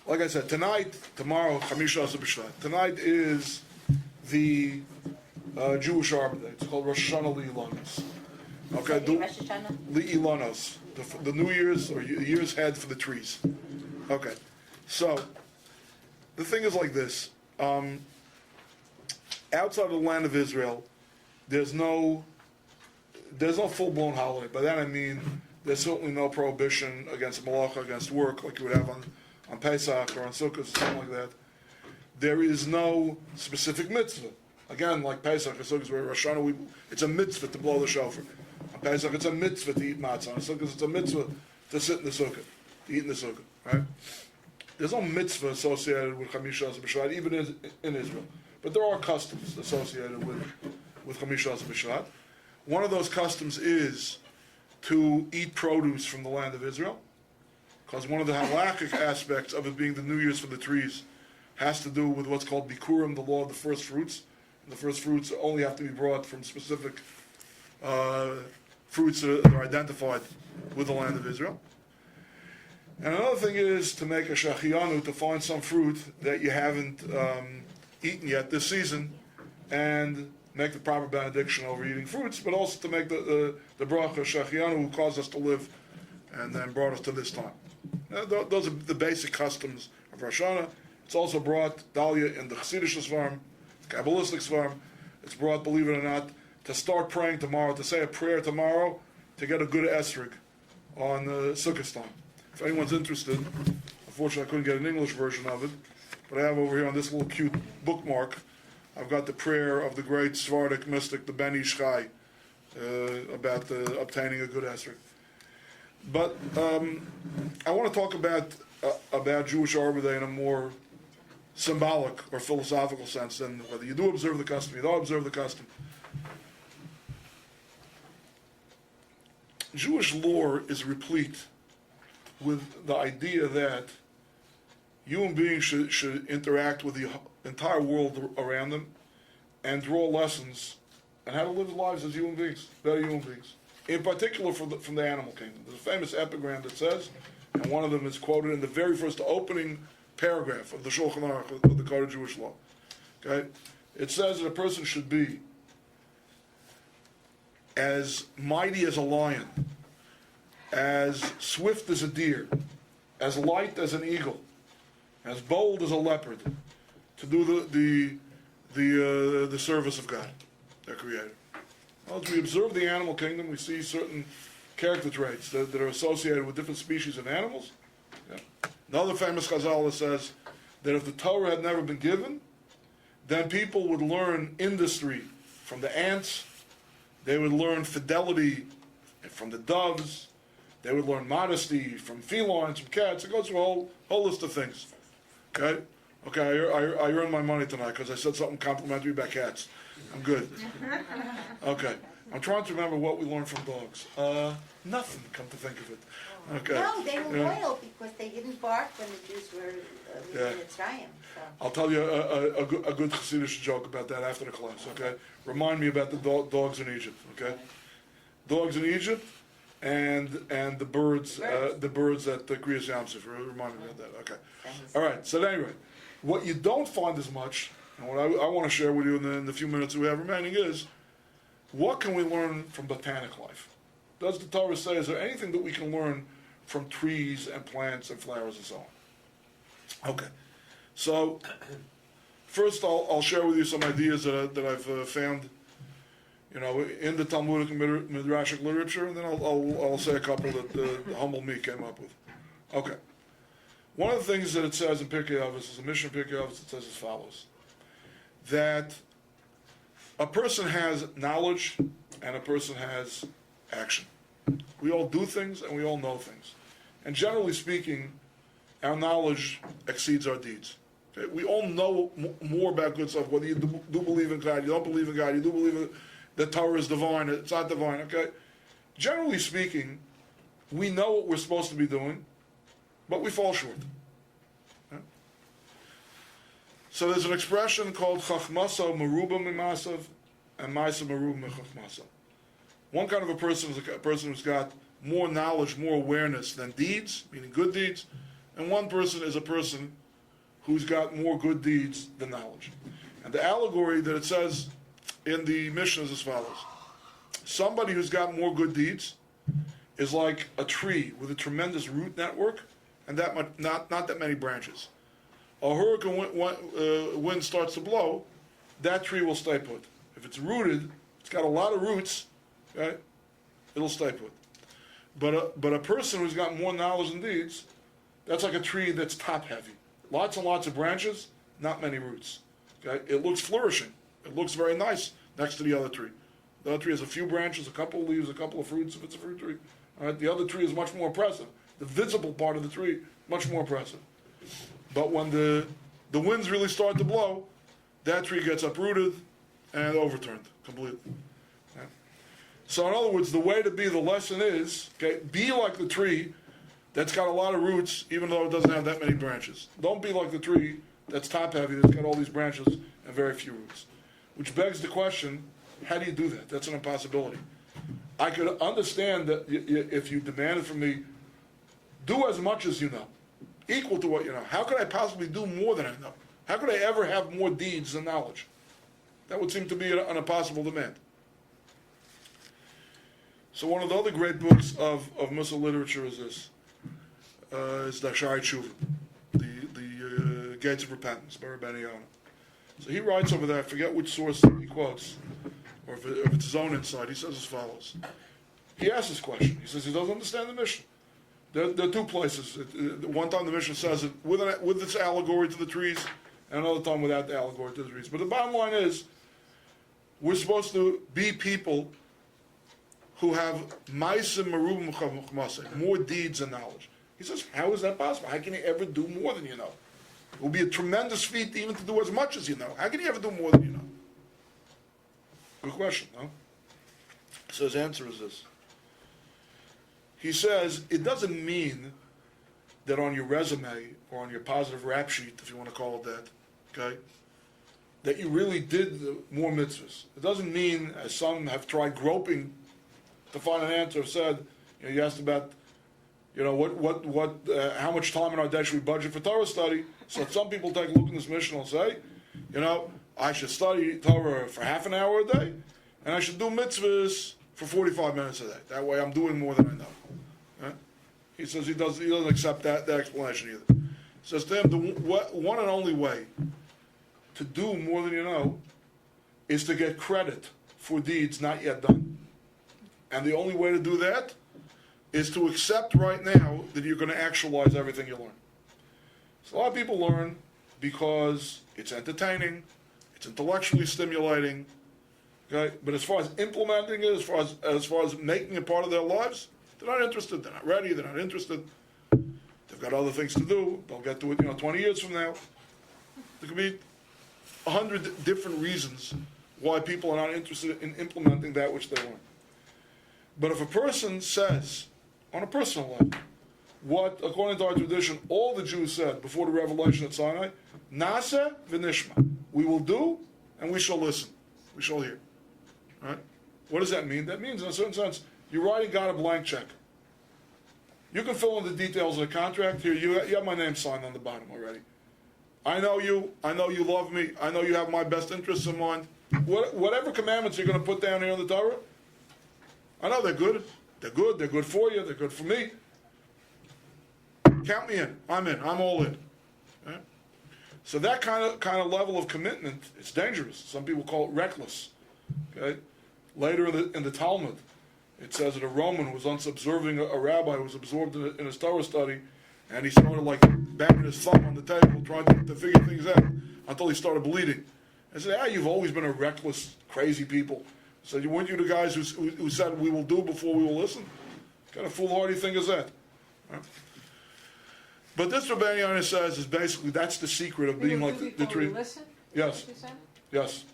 like I said, tomorrow, Chamisha B'Shvat. Tonight is the Jewish Arbor Day. It's called Rosh Hashanah Li'ilanos. Okay, Rosh Hashanah? Li'ilanos, the New Year's or year's head for the trees. Okay, so the thing is like this. Outside of the land of Israel, there's no full-blown holiday. By that I mean there's certainly no prohibition against malacha, against work, like you would have on Pesach or on Sukkot, something like that. There is no specific mitzvah. Again, like Pesach or Sukkot, where Rosh Hashanah, it's a mitzvah to blow the shofar. On Pesach, it's a mitzvah to eat matzah. On Sukkot, it's a mitzvah to sit in the sukkah, to eat in the sukkah. Right? There's no mitzvah associated with Chamisha B'Shvat, even in Israel. But there are customs associated with Chamisha B'Shvat. One of those customs is to eat produce from the land of Israel, because one of the halakhic aspects of it being the New Year's for the trees has to do with what's called bikurim, the law of the first fruits. And the first fruits only have to be brought from specific fruits that are identified with the land of Israel. And another thing is to make a shachianu, to find some fruit that you haven't eaten yet this season, and make the proper benediction over eating fruits, but also to make the bracha shachianu, who caused us to live and then brought us to this time. Those are the basic customs of Rosh Hashanah. It's also brought, Dahlia, in the Chassidish Svarim, the Kabbalistic Svarim, it's brought, believe it or not, to start praying tomorrow, to say a prayer tomorrow, to get a good esrog on Sukkot time. If anyone's interested, unfortunately I couldn't get an English version of it, but I have over here on this little cute bookmark, I've got the prayer of the great Schwartz mystic, the Ben Ish Chai, about obtaining a good esrog. But I want to talk about Jewish Arbor Day in a more symbolic or philosophical sense than whether you do observe the custom, you don't observe the custom. Jewish lore is replete with the idea that human beings should interact with the entire world around them and draw lessons on how to live lives as human beings, better human beings. In particular from the animal kingdom. There's a famous epigram that says, and one of them is quoted in the very first opening paragraph of the Shulchan Aruch, of the Code of Jewish Law. Okay? It says that a person should be as mighty as a lion, as swift as a deer, as light as an eagle, as bold as a leopard, to do the service of God, their Creator. Well, as we observe the animal kingdom, we see certain character traits that are associated with different species of animals. Yeah. Another famous Chazal says that if the Torah had never been given, then people would learn industry from the ants, they would learn fidelity from the doves, they would learn modesty from felines, from cats. It goes through a whole list of things. Okay? Okay, I earned my money tonight because I said something complimentary about cats. I'm good. Okay. I'm trying to remember what we learned from dogs. Nothing, come to think of it. Okay. No, they were loyal because they didn't bark when the Jews were in Mitzrayim. So. I'll tell you a good Chassidish joke about that after the class, okay? Remind me about the dogs in Egypt, okay? Dogs in Egypt and the birds at the Kriyas Yamsuf. Remind me about that, okay? All right, so anyway, what you don't find as much, and what I want to share with you in the few minutes that we have remaining is, what can we learn from botanic life? Does the Torah say, is there anything that we can learn from trees and plants and flowers and so on? Okay. So, first I'll share with you some ideas that I've found, in the Talmudic and Midrashic literature, and then I'll say a couple that the humble me came up with. Okay. One of the things that it says in Pirkei Avos, is a mission Pirkei Avos, it says as follows, that a person has knowledge and a person has action. We all do things and we all know things. And generally speaking, our knowledge exceeds our deeds. Okay? We all know more about good stuff, whether you do believe in God, you don't believe in God, you do believe that Torah is divine, it's not divine, okay? Generally speaking, we know what we're supposed to be doing, but we fall short. Okay? So there's an expression called Chachmaso Meruba Mimasav and Maisa Meruba Mechachmaso. One kind of a person is a person who's got more knowledge, more awareness than deeds, meaning good deeds, and one person is a person who's got more good deeds than knowledge. And the allegory that it says in the Mishnah is as follows. Somebody who's got more good deeds is like a tree with a tremendous root network and not that many branches. A hurricane wind starts to blow, that tree will stay put. If it's rooted, it's got a lot of roots, okay, it'll stay put. But a person who's got more knowledge and deeds, that's like a tree that's top heavy. Lots and lots of branches, not many roots. Okay? It looks flourishing. It looks very nice next to the other tree. The other tree has a few branches, a couple of leaves, a couple of fruits if it's a fruit tree. All right? The other tree is much more impressive. The visible part of the tree, much more impressive. But when the winds really start to blow, that tree gets uprooted and overturned completely. Okay? So in other words, the way to be, the lesson is, okay, be like the tree that's got a lot of roots, even though it doesn't have that many branches. Don't be like the tree that's top heavy, that's got all these branches and very few roots. Which begs the question, how do you do that? That's an impossibility. I could understand that if you demanded from me, do as much as you know, equal to what you know. How could I possibly do more than I know? How could I ever have more deeds than knowledge? That would seem to be an impossible demand. So one of the other great books of Muslim literature is this. Is the Shari Tshuva, the Gates of Repentance by Rabbi. So he writes over there, I forget which source he quotes, or if it's his own insight, he says as follows. He asks this question. He says he doesn't understand the Mishnah. There are two places. One time the Mishnah says it with its allegory to the trees, and another time without the allegory to the trees. But the bottom line is, we're supposed to be people who have ma'asim merubim chachmasei, more deeds than knowledge. He says, how is that possible? How can you ever do more than you know? It will be a tremendous feat even to do as much as you know. How can you ever do more than you know? Good question, no? So his answer is this. He says, it doesn't mean that on your resume or on your positive rap sheet, if you want to call it that, okay, that you really did more mitzvahs. It doesn't mean, as some have tried groping to find an answer, said, you asked about, how much time in our day should we budget for Torah study? So some people take a look in this Mishnah and say, I should study Torah for half an hour a day, and I should do mitzvahs for 45 minutes a day. That way I'm doing more than I know. Right? He says he doesn't accept that explanation either. He says to him, the one and only way to do more than you know is to get credit for deeds not yet done. And the only way to do that is to accept right now that you're going to actualize everything you learn. So a lot of people learn because it's entertaining, it's intellectually stimulating, okay? But as far as implementing it, as far as making it part of their lives, they're not interested, they're not ready, they're not interested. They've got other things to do, they'll get to it 20 years from now. There could be 100 different reasons why people are not interested in implementing that which they learn. But if a person says, on a personal level, what, according to our tradition, all the Jews said before the revelation at Sinai, Nasa v'nishma. We will do, and we shall listen. We shall hear. Right? What does that mean? That means, in a certain sense, you're writing God a blank check. You can fill in the details of the contract. Here, you have my name signed on the bottom already. I know you love me, I know you have my best interests in mind. Whatever commandments you're going to put down here in the Torah, I know they're good for you, they're good for me. Count me in, I'm all in. Right? So that kind of level of commitment, it's dangerous. Some people call it reckless. Okay? Later in the Talmud, it says that a Roman was once observing a rabbi who was absorbed in his Torah study, and he started banging his thumb on the table, trying to figure things out, until he started bleeding. I said, you've always been a reckless, crazy people. So weren't you the guys who said we will do before we will listen? What kind of foolhardy thing is that? Right? But this Rabbi Yana says is basically that's the secret of being like the tree. Listen? Yes. Yes.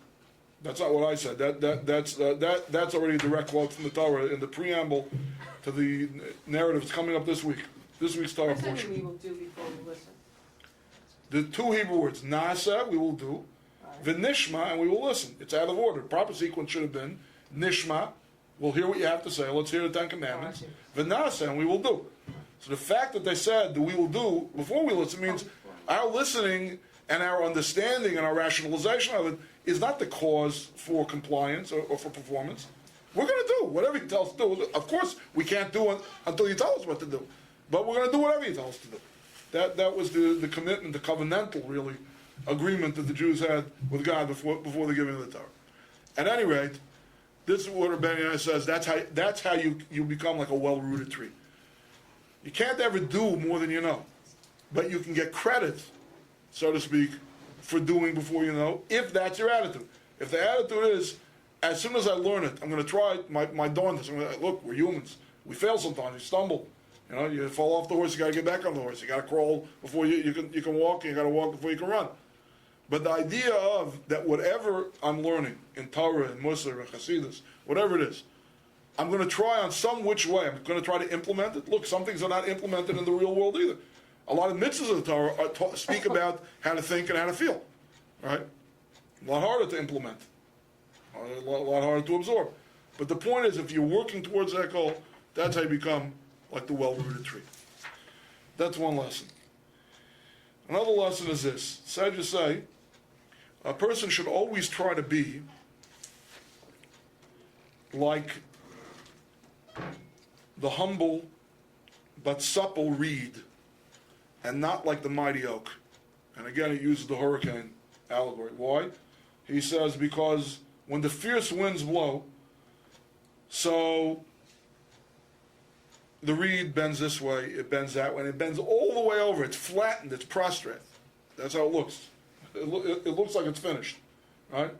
That's not what I said. That's already a direct quote from the Torah in the preamble to the narrative. It's coming up this week. This week's Torah portion. What does that mean we will do before we listen? The two Hebrew words, Nasa, we will do, V'nishma, and we will listen. It's out of order. Proper sequence should have been Nishma, we'll hear what you have to say, let's hear the Ten Commandments. V'nasa, and we will do. So the fact that they said that we will do before we listen means our listening and our understanding and our rationalization of it is not the cause for compliance or for performance. We're going to do whatever you tell us to do. Of course, we can't do it until you tell us what to do. But we're going to do whatever you tell us to do. That was the commitment, the covenantal, really, agreement that the Jews had with God before the giving of the Torah. At any rate, this is what Rabbi Yonah says, that's how you become like a well-rooted tree. You can't ever do more than you know. But you can get credit, so to speak, for doing before you know, if that's your attitude. If the attitude is, as soon as I learn it, I'm going to try my darndest. Look, we're humans. We fail sometimes. You stumble. You know, you fall off the horse. You got to get back on the horse. You got to crawl before you can walk. And you got to walk before you can run. But the idea of that whatever I'm learning in Torah and Musar and Hasidus, whatever it is, I'm going to try on some which way. I'm going to try to implement it. Look, some things are not implemented in the real world either. A lot of mitzvahs of the Torah speak about how to think and how to feel. Right? A lot harder to implement. A lot harder to absorb. But the point is, if you're working towards that goal, that's how you become like the well-rooted tree. That's one lesson. Another lesson is this. Sad to say, a person should always try to be like the humble but supple reed, and not like the mighty oak. And again, he uses the hurricane allegory. Why? He says because when the fierce winds blow, so the reed bends this way, it bends that way, and it bends all the way over. It's flattened, it's prostrate. That's how it looks. It looks like it's finished, right?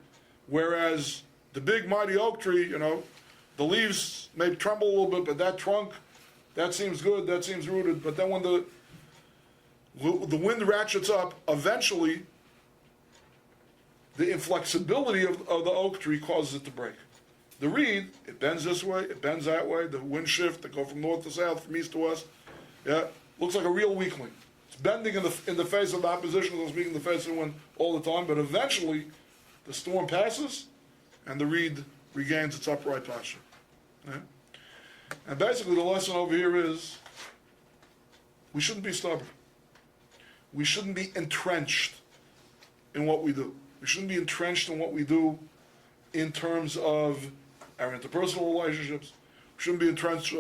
Whereas the big mighty oak tree, you know, the leaves may tremble a little bit, but that trunk, that seems good, that seems rooted. But then when the wind ratchets up, eventually the inflexibility of the oak tree causes it to break. The reed, it bends this way, it bends that way, the wind shift, they go from north to south, from east to west. Yeah, looks like a real weakling. It's bending in the face of the opposition, so to speak, in the face of the wind all the time, but eventually the storm passes and the reed regains its upright posture. Yeah? And basically the lesson over here is we shouldn't be stubborn. We shouldn't be entrenched in what we do. We shouldn't be entrenched in what we do in terms of our interpersonal relationships. We shouldn't be entrenched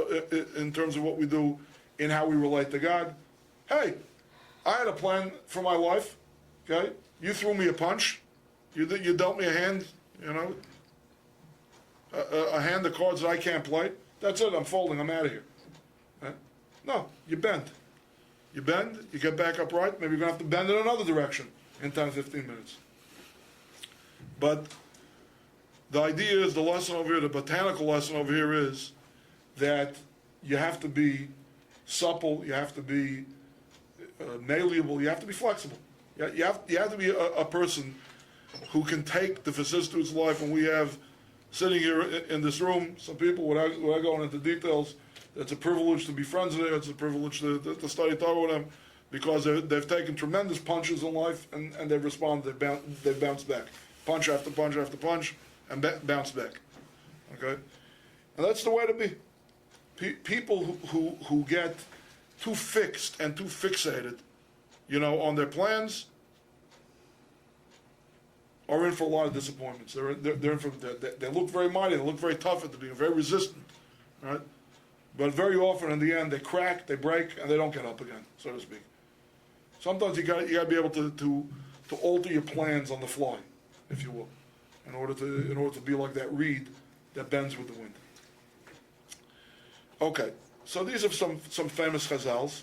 in terms of what we do in how we relate to God. Hey, I had a plan for my life, okay? You threw me a punch. You dealt me a hand, you know, a hand of cards that I can't play. That's it, I'm folding, I'm out of here. Right? No, you bend. You bend, you get back upright, maybe you're going to have to bend in another direction in 10, 15 minutes. But the idea is, the lesson over here, the botanical lesson over here is that you have to be supple, you have to be malleable, you have to be flexible. You have to be a person who can take the vicissitudes of life. And we have, sitting here in this room, some people, without going into details, it's a privilege to be friends with them, it's a privilege to study Torah with them, because they've taken tremendous punches in life, and they've responded, they've bounced back. Punch after punch after punch, and bounce back. Okay? And that's the way to be. People who get too fixed and too fixated, you know, on their plans, are in for a lot of disappointments. They're in for, they look very mighty, they look very tough at the beginning, very resistant, right? But very often in the end they crack, they break, and they don't get up again, so to speak. Sometimes you got to be able to alter your plans on the fly, if you will, in order to be like that reed that bends with the wind. Okay, so these are some famous chazals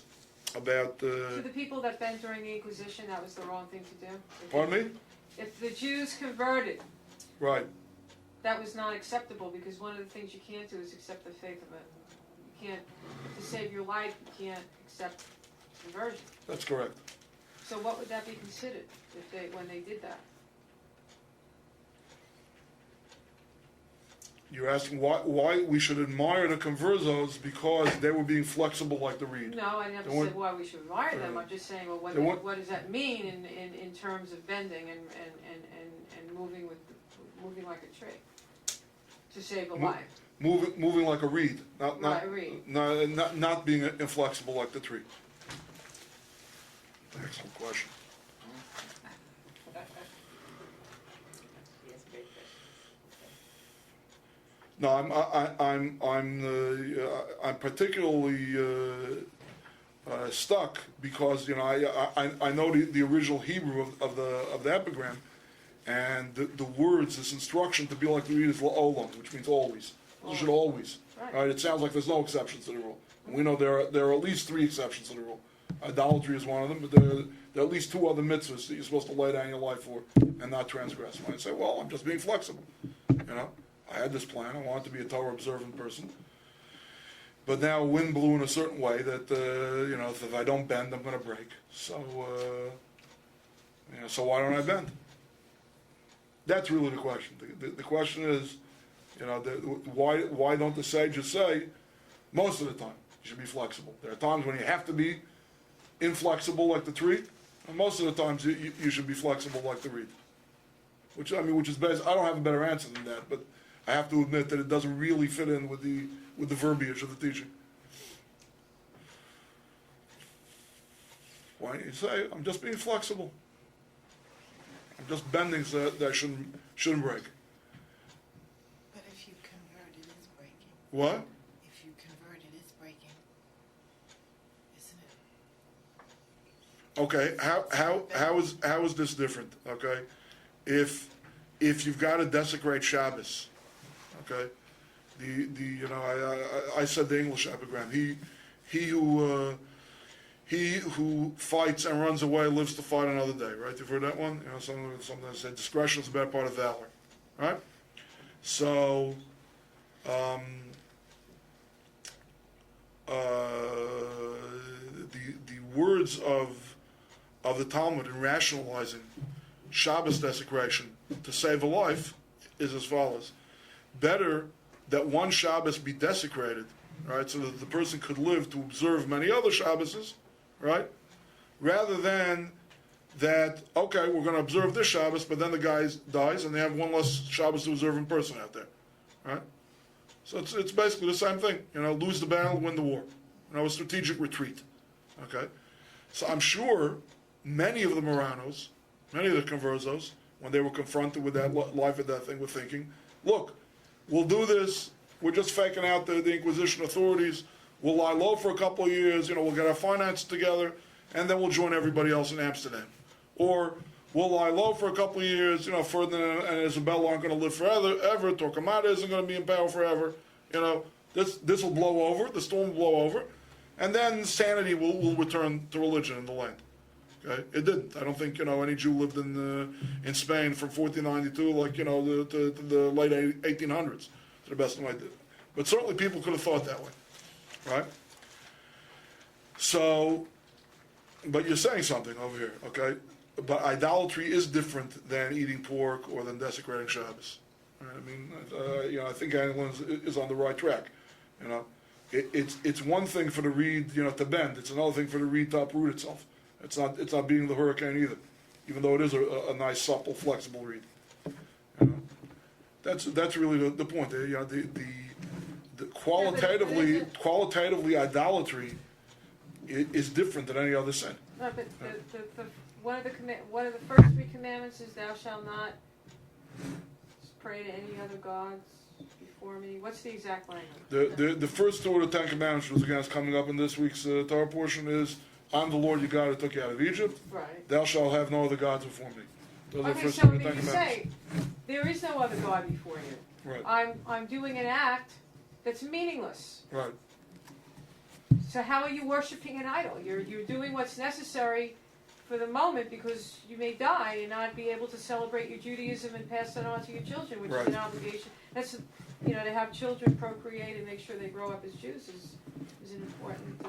about. To the people that bent during the Inquisition, that was the wrong thing to do. Pardon me? If the Jews converted, right, that was not acceptable, because one of the things you can't do is accept the faith of it. You can't, to save your life, you can't accept conversion. That's correct. So what would that be considered when they did that? You're asking why we should admire the conversos because they were being flexible like the reed. No, I never said why we should admire them. I'm just saying, well, what does that mean in terms of bending and moving like a tree to save a life? moving like a reed, Right, a reed. not being inflexible like the tree. Excellent question. Yes, great question. No, I'm particularly stuck because I know the original Hebrew of the epigram, and the words, this instruction to be like the reed is la'olam, which means always. You should always. Right? It sounds like there's no exceptions to the rule. And we know there are at least 3 exceptions to the rule. Idolatry is one of them, but there are at least 2 other mitzvahs that you're supposed to lay down your life for and not transgress. When I say, well, I'm just being flexible. I had this plan. I wanted to be a Torah observant person. But now wind blew in a certain way that, if I don't bend, I'm going to break. So, so why don't I bend? That's really the question. The question is, why don't the sages say, most of the time, you should be flexible. There are times when you have to be inflexible like the tree, and most of the times you should be flexible like the reed. Which is best. I don't have a better answer than that, but I have to admit that it doesn't really fit in with the verbiage of the teaching. Why don't you say, I'm just being flexible. I'm just bending so that I shouldn't break. But if you convert, it is breaking. What? If you convert, it is breaking, isn't it? Okay, how is this different? Okay, if you've got to desecrate Shabbos, okay, I said the English epigram. He who fights and runs away lives to fight another day. Right? You've heard that one. Something that said discretion is the better part of valor. Right? So, the words of the Talmud in rationalizing Shabbos desecration to save a life is as follows: better that one Shabbos be desecrated, right, so that the person could live to observe many other Shabboses, right, rather than that, okay, we're going to observe this Shabbos, but then the guy dies and they have one less Shabbos to observe in person out there, right? So it's basically the same thing, lose the battle, win the war, a strategic retreat, okay? So I'm sure many of the Moranos, many of the Conversos, when they were confronted with that life or death thing, were thinking, look, we'll do this, we're just faking out the Inquisition authorities, we'll lie low for a couple of years, we'll get our finances together, and then we'll join everybody else in Amsterdam. Or we'll lie low for a couple of years, Ferdinand and Isabella aren't going to live forever, Torquemada isn't going to be in power forever, this will blow over, the storm will blow over, and then sanity will return to religion in the land. Okay? It didn't. I don't think any Jew lived in Spain from 1492 like the late 1800s, to the best of my did. But certainly people could have thought that way, right? So, but you're saying something over here, okay? But idolatry is different than eating pork or than desecrating Shabbos. Right? I think anyone is on the right track. It's one thing for the reed, to bend. It's another thing for the reed to uproot itself. It's not being the hurricane either, even though it is a nice, supple, flexible reed. That's really the point. The qualitatively idolatry is different than any other sin. No, but one of the first 3 commandments is thou shalt not pray to any other gods before me. What's the exact language? The first 2 of the 10 commandments, which again is coming up in this week's Torah portion, is I'm the Lord your God who took you out of Egypt. Right. Thou shalt have no other gods before me. Those are the Okay, first so 2 of the if 10 you commandments. say there is no other God before you, Right. I'm doing an act that's meaningless. Right. So how are you worshiping an idol? You're doing what's necessary for the moment because you may die and not be able to celebrate your Judaism and pass that on to your children, which is an obligation. That's to have children procreate and make sure they grow up as Jews is an important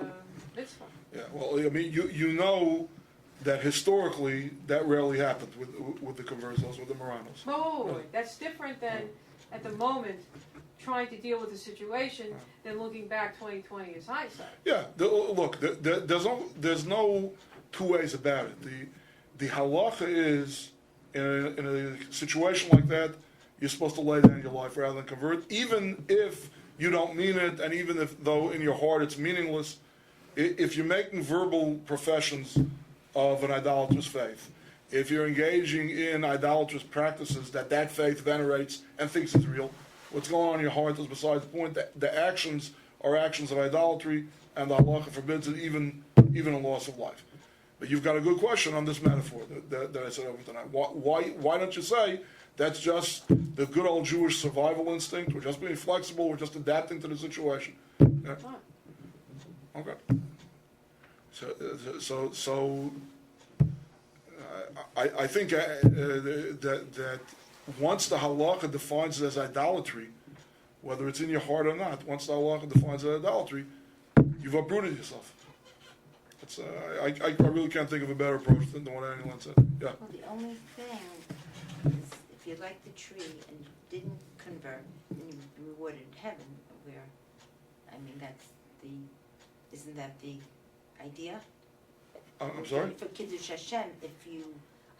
mitzvah. Yeah. Well, you know that historically that rarely happened with the Conversos, with the Moranos. Oh, that's different than at the moment trying to deal with the situation than looking back 2020 as hindsight. Yeah. Look, there's no 2 ways about it. The halacha is in a situation like that, you're supposed to lay down your life rather than convert, even if you don't mean it, and even though in your heart it's meaningless, if you're making verbal professions of an idolatrous faith, if you're engaging in idolatrous practices that faith venerates and thinks is real, what's going on in your heart is besides the point. The actions are actions of idolatry, and the halacha forbids it, even a loss of life. But you've got a good question on this metaphor that I said over tonight. Why don't you say that's just the good old Jewish survival instinct? We're just being flexible. We're just adapting to the situation. Yeah? Okay. So I think that once the halacha defines it as idolatry, whether it's in your heart or not, once the halacha defines it as idolatry, you've uprooted yourself. It's, I really can't think of a better approach than the one anyone said. Yeah. Well, the only thing is, if you like the tree and you didn't convert, then you would be rewarded in heaven, where, I mean, isn't that the idea? I'm sorry? For Kiddush Hashem, if you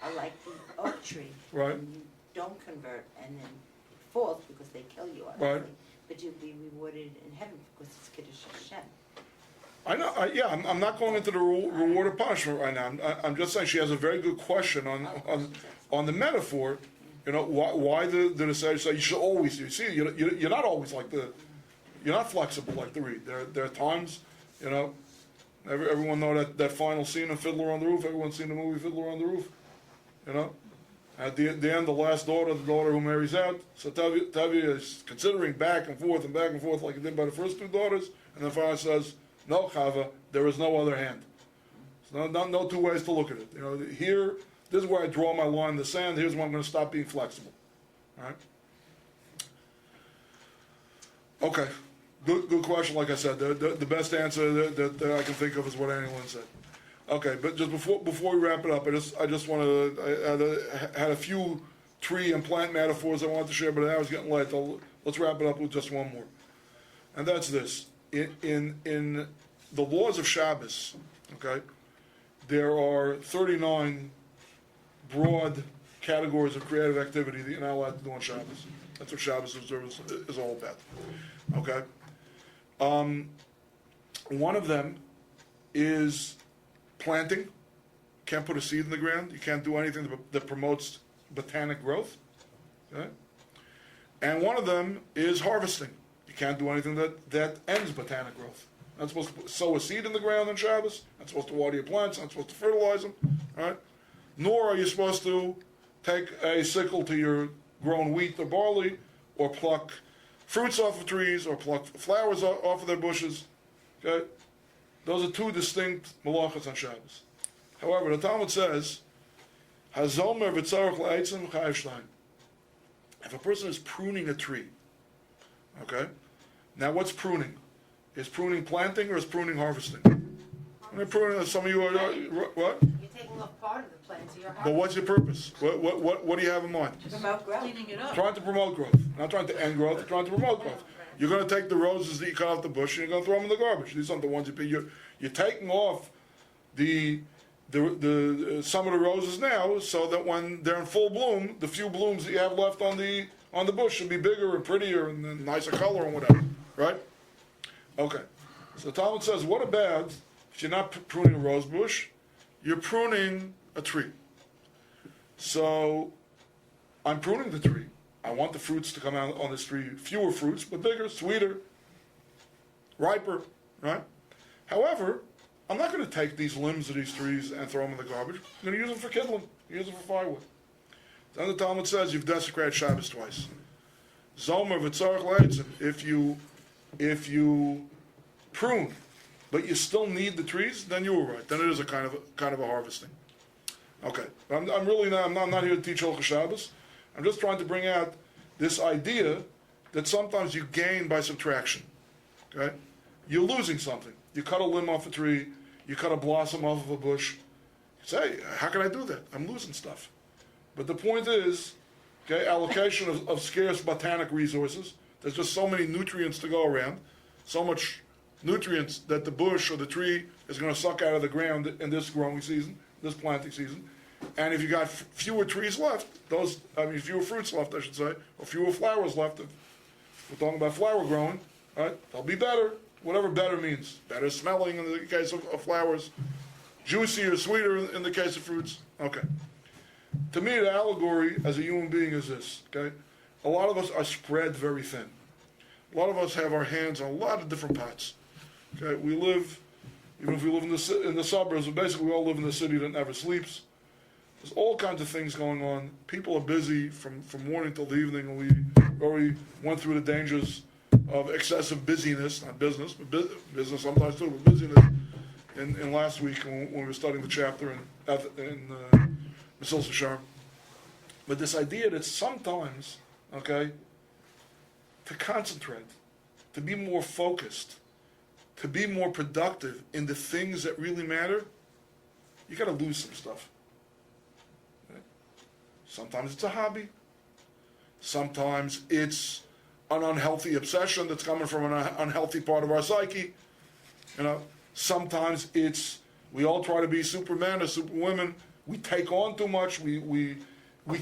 are like the oak tree, Right. and you don't convert, and then it falls because they kill you, obviously, Right. but you'll be rewarded in heaven because it's Kiddush Hashem. I know. I'm not going into the reward or punishment right now. I'm just saying she has a very good question on the metaphor. You know, why did the sage say you should always? You see, you're not always like you're not flexible like the reed. There are times, you know. Everyone know that final scene of Fiddler on the Roof. Everyone's seen the movie Fiddler on the Roof. You know, at the end, the last daughter, the daughter who marries out. So Tevye is considering back and forth like he did by the first two daughters, and then finally says, "No, Chava, there is no other hand. There's no two ways to look at it. You know, here, this is where I draw my line in the sand. Here's where I'm going to stop being flexible." All right. Okay. Good question. Like I said, the best answer that I can think of is what anyone said. Okay, but just before we wrap it up, I just want to I had a few tree and plant metaphors I wanted to share, but now it's getting late. Let's wrap it up with just one more, and that's this. In the laws of Shabbos, okay, there are 39 broad categories of creative activity that you're not allowed to do on Shabbos. That's what Shabbos observance is all about. Okay. One of them is planting. Can't put a seed in the ground. You can't do anything that promotes botanic growth. Okay? And one of them is harvesting. You can't do anything that ends botanic growth. You're not supposed to sow a seed in the ground on Shabbos. You're not supposed to water your plants. You're not supposed to fertilize them. Right? Nor are you supposed to take a sickle to your grown wheat or barley, or pluck fruits off of trees, or pluck flowers off of their bushes. Okay? Those are two distinct malachas on Shabbos. However, the Talmud says, Hazomer v'tzarech la'etzim chayav shnayim. If a person is pruning a tree, okay? Now what's pruning? Is pruning planting or is pruning harvesting? I mean, pruning, some of you are, what? You're taking off part of the plant, so you're But what's your purpose? What do you have in mind? Promote growth. cleaning it up. Trying to promote growth. Not trying to end growth, trying to promote growth. You're going to take the roses that you cut off the bush and you're going to throw them in the garbage. These aren't the ones you're taking off the some of the roses now, so that when they're in full bloom, the few blooms that you have left on the bush should be bigger and prettier and nicer color and whatever. Right? Okay. So Talmud says, what about if you're not pruning a rose bush, you're pruning a tree. So I'm pruning the tree. I want the fruits to come out on this tree, fewer fruits, but bigger, sweeter, riper, right? However, I'm not going to take these limbs of these trees and throw them in the garbage. I'm going to use them for kindling, use them for firewood. Then the Talmud says you've desecrated Shabbos twice. Zomer v'tzarech la'etzim. If you prune, but you still need the trees, then you were right. Then it is a kind of a harvesting. Okay, I'm not here to teach Hilchos Shabbos. I'm just trying to bring out this idea that sometimes you gain by subtraction. Okay, you're losing something. You cut a limb off a tree, you cut a blossom off of a bush. You say, how can I do that? I'm losing stuff. But the point is, okay, allocation of scarce botanic resources. There's just so many nutrients to go around, so much nutrients that the bush or the tree is going to suck out of the ground in this growing season, this planting season. And if you got fewer trees left, fewer fruits left, I should say, or fewer flowers left, if we're talking about flower growing, Right? They'll be better, whatever better means. Better smelling in the case of flowers, juicier, sweeter in the case of fruits. Okay. To me, the allegory as a human being is this, okay? A lot of us are spread very thin. A lot of us have our hands on a lot of different pots. Okay, we live, even if we live in the suburbs, but basically we all live in the city that never sleeps. There's all kinds of things going on. People are busy from morning till the evening, and we already went through the dangers of excessive busyness, not business, but business sometimes too, but busyness in last week when we were studying the chapter in Mesilas Yesharim. But this idea that sometimes, okay, to concentrate, to be more focused, to be more productive in the things that really matter, you got to lose some stuff. Okay? Sometimes it's a hobby. Sometimes it's an unhealthy obsession that's coming from an unhealthy part of our psyche. You know, sometimes it's we all try to be supermen or superwomen. We take on too much. We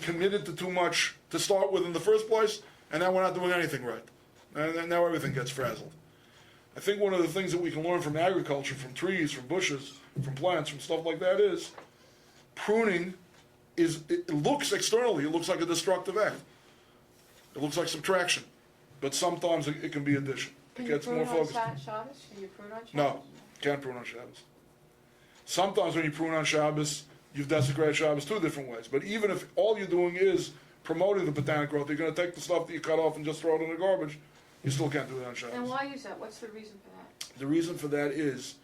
committed to too much to start with in the first place, and now we're not doing anything right. And now everything gets frazzled. I think one of the things that we can learn from agriculture, from trees, from bushes, from plants, from stuff like that is pruning it looks externally, it looks like a destructive act. It looks like subtraction. But sometimes it can be addition. Can It you gets prune more on focused. Shabbos? Can you prune on Shabbos? No, can't prune on Shabbos. Sometimes when you prune on Shabbos, you've desecrated Shabbos two different ways. But even if all you're doing is promoting the botanic growth, you're going to take the stuff that you cut off and just throw it in the garbage, you still can't do it on Shabbos. And why is that? What's the reason for that? The reason for that is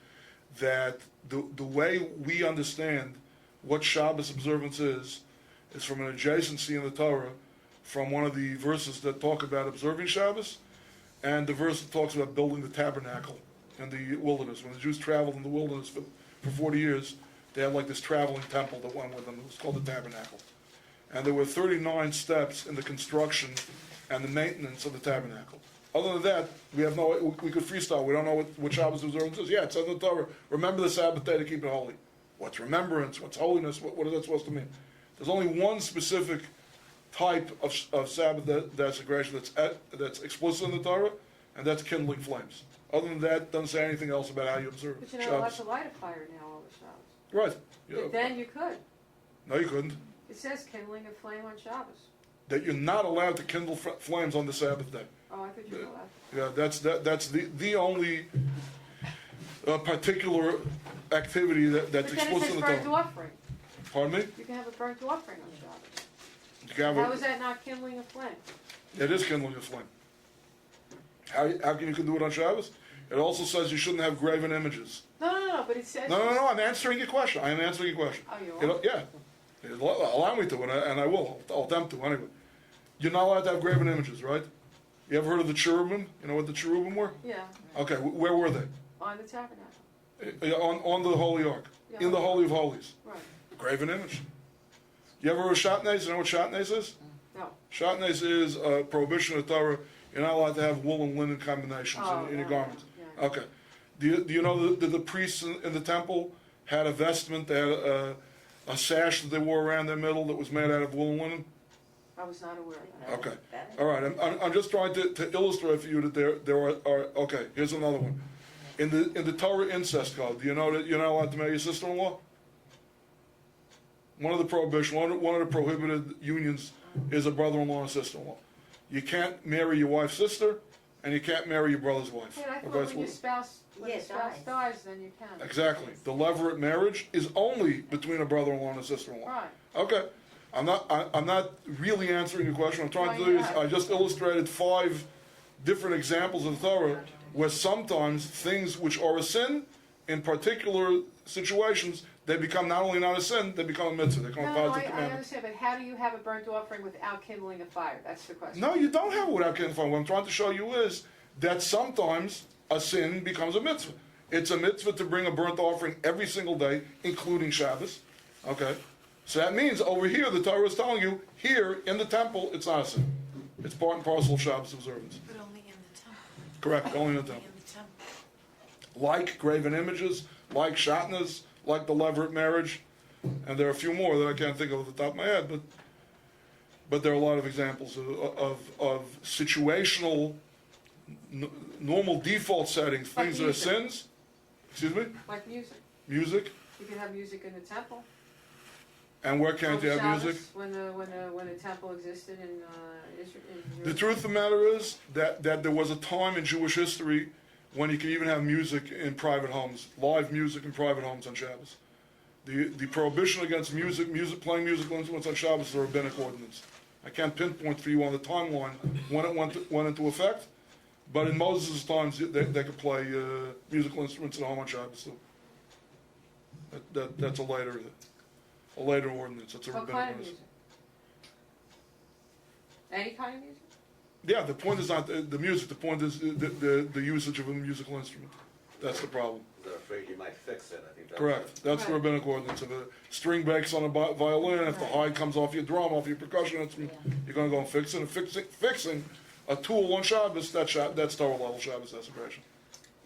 that the way we understand what Shabbos observance is from an adjacency in the Torah from one of the verses that talk about observing Shabbos, and the verse that talks about building the tabernacle in the wilderness. When the Jews traveled in the wilderness for 40 years, they had like this traveling temple that went with them. It was called the tabernacle. And there were 39 steps in the construction and the maintenance of the tabernacle. Other than that, we could freestyle. We don't know what Shabbos observance is. Yeah, it says in the Torah, remember the Sabbath day to keep it holy. What's remembrance? What's holiness? What is that supposed to mean? There's only one specific type of Sabbath desecration that's explicit in the Torah, and that's kindling flames. Other than that, it doesn't say anything else about how you observe But you're not allowed Shabbos. to light a fire now over Shabbos. Right. But Yeah. then you could. No, you couldn't. It says kindling a flame on Shabbos. That you're not allowed to kindle flames on the Sabbath day. Oh, I thought you were allowed. Yeah, that's the only particular activity that's But then it explicit says in the burnt Torah. offering. Pardon me? You can have a burnt offering on Shabbos. You can have How is that not kindling a flame? It is kindling a flame. How can you do it on Shabbos? It also says you shouldn't have graven images. No, but it says... No, I'm answering your question. I am answering your question. Oh, you are? Yeah. Allow me to, and I will. I'll attempt to, anyway. You're not allowed to have graven images, right? You ever heard of the cherubim? You know what the cherubim were? Yeah, Okay, where were they? on the tabernacle. On the Holy Ark. Yeah. In the Holy of Holies. Right. Graven image. You ever heard of shatnez? You know what shatnez is? No. Shatnez is a prohibition of Torah. You're not allowed to have wool and linen combinations in your garments. Yeah. Okay. Do you know that the priests in the temple had a vestment, they had a sash that they wore around their middle that was made out of wool and linen? I was not aware of that. Okay. All right. I'm just trying to illustrate for you that there are okay. Here's another one. In the Torah incest code, do you know that you're not allowed to marry your sister-in-law? One of the prohibition, one of the prohibited unions is a brother-in-law and sister-in-law. You can't marry your wife's sister, and you can't marry your brother's wife. Yeah, I or thought vice when your versa. spouse, dies. dies, then you can. Exactly. The levirate marriage is only between a brother-in-law and a sister-in-law. Right. Okay. I'm not really answering your question. I'm trying to do is I just illustrated 5 different examples of the Torah where sometimes things which are a sin, in particular situations, they become not only not a sin, they become a mitzvah. They become a No, positive I commandment. understand, but how do you have a burnt offering without kindling a fire? That's the question. No, you don't have it without getting fun. What I'm trying to show you is that sometimes a sin becomes a mitzvah. It's a mitzvah to bring a burnt offering every single day, including Shabbos. Okay? So that means over here, the Torah is telling you, here in the temple, it's not a sin. It's part and parcel of Shabbos observance. But only in the temple. Correct, only in the Only temple. in the temple. Like graven images, like shatnez, like the levirate marriage, and there are a few more that I can't think of at the top of my head, but there are a lot of examples of situational normal default settings, Like things that are music. sins. Excuse me? Like music. Music. You can have music in the temple. And where can't you have Shabbos, music? When the temple existed in Israel. The truth of the matter is that there was a time in Jewish history when you could even have music in private homes, live music in private homes on Shabbos. The prohibition against playing musical instruments on Shabbos is a rabbinic ordinance. I can't pinpoint for you on the timeline when it went into effect, but in Moses' times they could play musical instruments at home on Shabbos too. That's a later ordinance. That's a What rabbinic kind of ordinance. music? Any kind of music? Yeah, the point is not the music. The point is the usage of a musical instrument. That's the problem. They're afraid you might fix it, I think that's. Correct. That's the Right. rabbinic ordinance. If a string breaks on a violin, if the hide comes off your drum, off your percussion instrument, you're going to go and fix it. And fixing a tool on Shabbos, that's Torah level Shabbos desecration.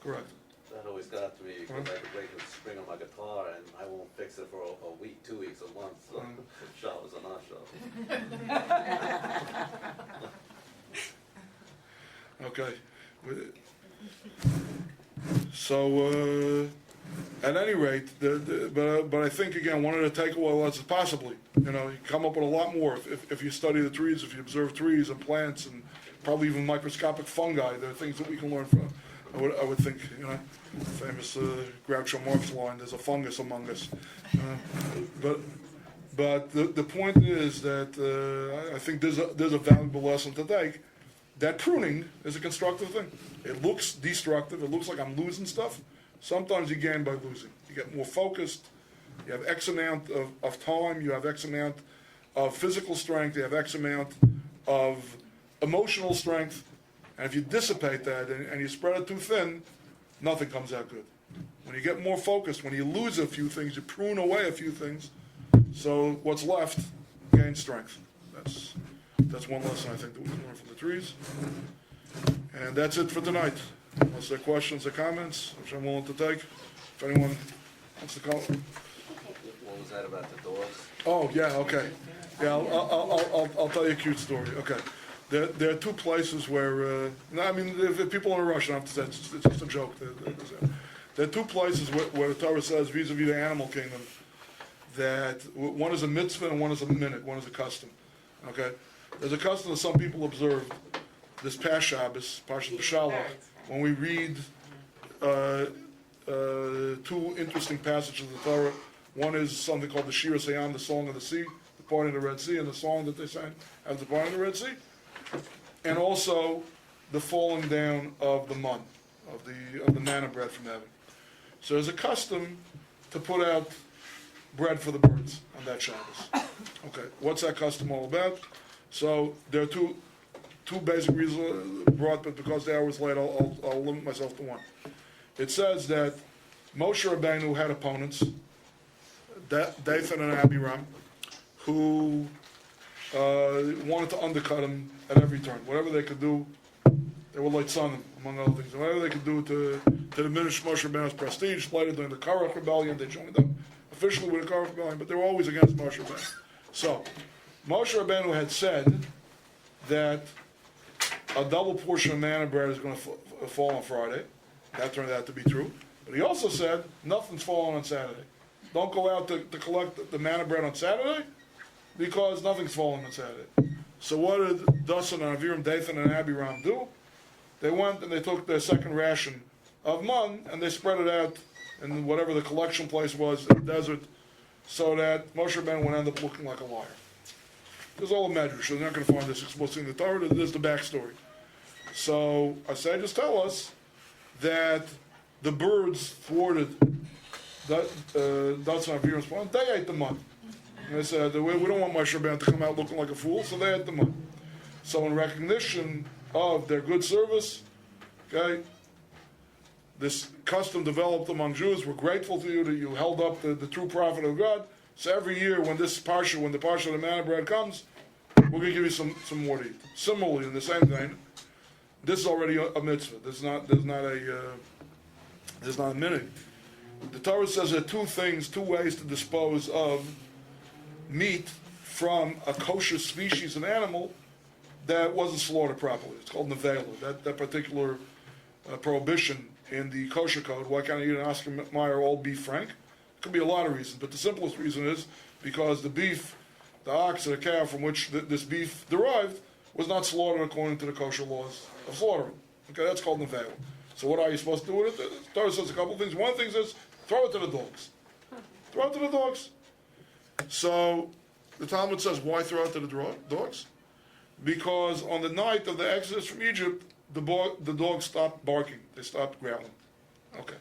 Correct. That always got to me, because I could break the string on my guitar and I won't fix it for a week, 2 weeks, a month, so Shabbos or not Shabbos. Okay. So, at any rate, but I think again, one of the takeaways is possibly, you come up with a lot more if you study the trees, if you observe trees and plants and probably even microscopic fungi. There are things that we can learn from. I would think, famous Groucho Marx line, there's a fungus among us. But the point is that I think there's a valuable lesson to take, that pruning is a constructive thing. It looks destructive, it looks like I'm losing stuff. Sometimes you gain by losing. You get more focused, you have X amount of time, you have X amount of physical strength, you have X amount of emotional strength. And if you dissipate that and you spread it too thin, nothing comes out good. When you get more focused, when you lose a few things, you prune away a few things, so what's left gains strength. That's one lesson I think that we can learn from the trees. And that's it for tonight. Unless there are questions or comments, which I'm willing to take. If anyone wants to call. What was that about the dogs? Oh, yeah, okay. Yeah, I'll tell you a cute story. Okay. There are two places where, if people are in a rush, I don't have to say it's just a joke. There are two places where the Torah says, vis-a-vis the animal kingdom, that one is a mitzvah and one is a minute, one is a custom. Okay? There's a custom that some people observe this past Shabbos, Parshat B'Shalach, when we read two interesting passages of the Torah. One is something called the Shir Sayam, the Song of the Sea, the parting of the Red Sea, and the song that they sang at the parting of the Red Sea. And also the falling down of the mun, of the manna bread from heaven. So there's a custom to put out bread for the birds on that Shabbos. Okay, what's that custom all about? So there are two basic reasons brought, but because the hour is late, I'll limit myself to one. It says that Moshe Rabbeinu had opponents, Dathan and Abiram, who wanted to undercut him at every turn. Whatever they could do, they were like son, among other things. Whatever they could do to diminish Moshe Rabbeinu's prestige. Later during the Korach rebellion, they joined them officially with the Korach rebellion, but they were always against Moshe Rabbeinu. So, Moshe Rabbeinu had said that a double portion of manna bread is going to fall on Friday. That turned out to be true. But he also said, nothing's falling on Saturday. Don't go out to collect the manna bread on Saturday, because nothing's falling on Saturday. So what did Dasan and Aviram, Dathan and Abiram do? They went and they took their second ration of mun and they spread it out in whatever the collection place was in the desert, so that Moshe Rabbeinu would end up looking like a liar. There's all the measures, so they're not going to find this explicitly in the Torah. There's the backstory. So I say, just tell us that the birds thwarted Dasan and Aviram's plan. They ate the mun. And they said, we don't want Moshe Rabbeinu to come out looking like a fool, so they ate the mun. So in recognition of their good service, okay, this custom developed among Jews. We're grateful to you that you held up the true prophet of God. So every year when the parsha of the manna bread comes, we're going to give you some more to eat. Similarly, in the same vein, this is already a mitzvah. There's not a minute. The Torah says there are two ways to dispose of meat from a kosher species of animal that wasn't slaughtered properly. It's called nevela. That particular prohibition in the kosher code. Why can't I eat an Oscar Mayer all beef frank? Could be a lot of reasons, but the simplest reason is because the beef, the ox or the cow from which this beef derived, was not slaughtered according to the kosher laws of slaughtering. Okay, that's called nevela. So what are you supposed to do with it? The Torah says a couple of things. One thing is throw it to the dogs. Throw it to the dogs. So the Talmud says, why throw it to the dogs? Because on the night of the Exodus from Egypt, the dogs stopped barking. They stopped growling. Okay.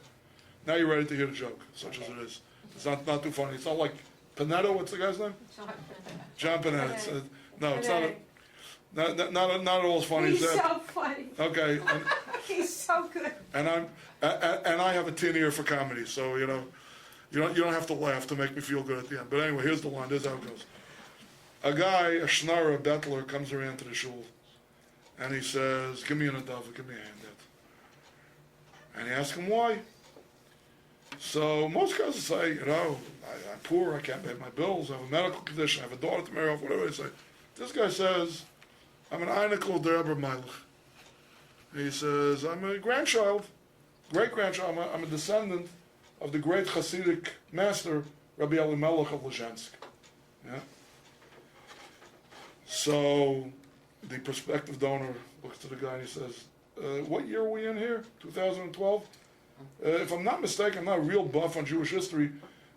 Now you're ready to hear the joke, such as it is. It's not too funny. It's not like Panetto. What's the guy's name? John Panetto. It's not at all as funny He's as that. so funny. Okay. He's so good. And I have a tin ear for comedy, so you don't have to laugh to make me feel good at the end. But anyway, here's the line. This is how it goes. A guy, a schnarrer, a bettler, comes around to the shul, and he says, "Give me an adava, give me a handout." And he asks him why. So most guys will say, I'm poor, I can't pay my bills, I have a medical condition, I have a daughter to marry off, whatever they say. This guy says, I'm an Einikel Derber Meilech. He says, I'm a grandchild, great-grandchild, I'm a descendant of the great Hasidic master, Rabbi Elimelech of Lezhensk. Yeah? So the prospective donor looks to the guy and he says, what year are we in here? 2012? If I'm not mistaken, I'm not a real buff on Jewish history,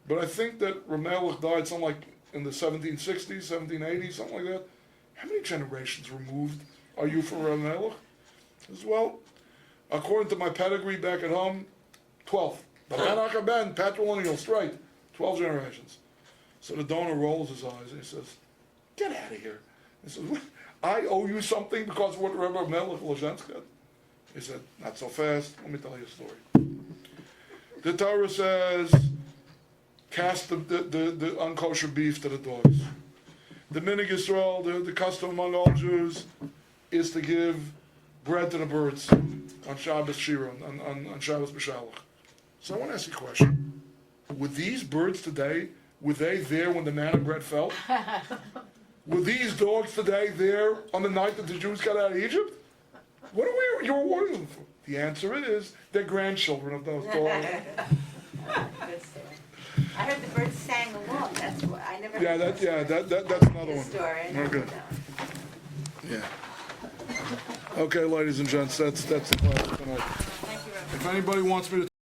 but I think that Ramelech died something like in the 1760s, 1780s, something like that. How many generations removed are you from Ramelech? As well, according to my pedigree back at home, 12. But Ben, patrilineal, straight, 12 generations. So the donor rolls his eyes and he says, get out of here. He says, what? I owe you something because of what Rabbi Melech Lezhensk did? He said, not so fast, let me tell you a story. The Torah says, cast the unkosher beef to the dogs. The Minig Yisrael, the custom among all Jews, is to give bread to the birds on Shabbos Shira, on Shabbos B'Shalach. So I want to ask you a question. Were these birds today, were they there when the manna bread fell? Were these dogs today there on the night that the Jews got out of Egypt? What are you rewarding them for? The answer is they're grandchildren of those dogs. Good story. I heard the birds sang along. That's what I never. Yeah, heard that's another the one. story. I never Okay. heard that one. Yeah. Okay, ladies and gents, that's the class tonight. Thank you, Rabbi. If anybody wants me to